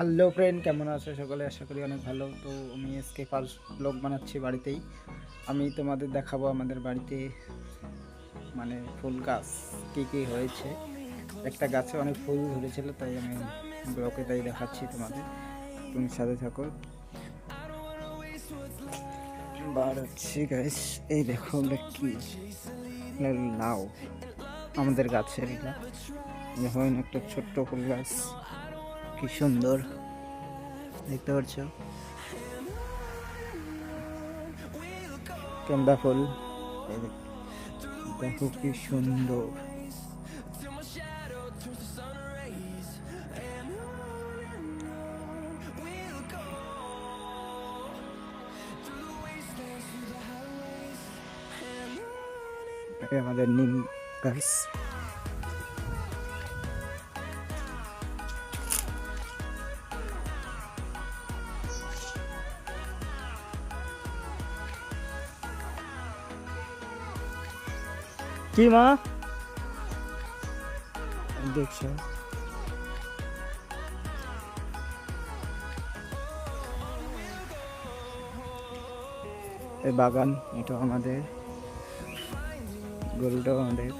Hello friend, কেমন আছো সকলে? আশা করি অনেক ভালো। তো আমি আজকে ফার্স্ট ব্লগ বানাচ্ছি বাড়িতেই। আমি তোমাদের দেখাবো আমাদের বাড়িতে মানে ফুল গাছ কী কী হয়েছে। একটা গাছে অনেক ফুল ধরেছিল, তাই আমি ব্লগে তাই দেখাচ্ছি তোমাদের। তুমি সাথে থাকো। বার হচ্ছে গাইস, এই দেখো কি লাউ আমাদের গাছের, এটা দেখুন একটা ছোট্ট ফুল গাছ, কি সুন্দর দেখতে পাচ্ছ। কেন্দা ফুল, এই দেখো কি সুন্দর। এটা আমাদের নিম গাছ। কি মা দেখছো? এই বাগান, এটা আমাদের, গরুটাও আমাদের।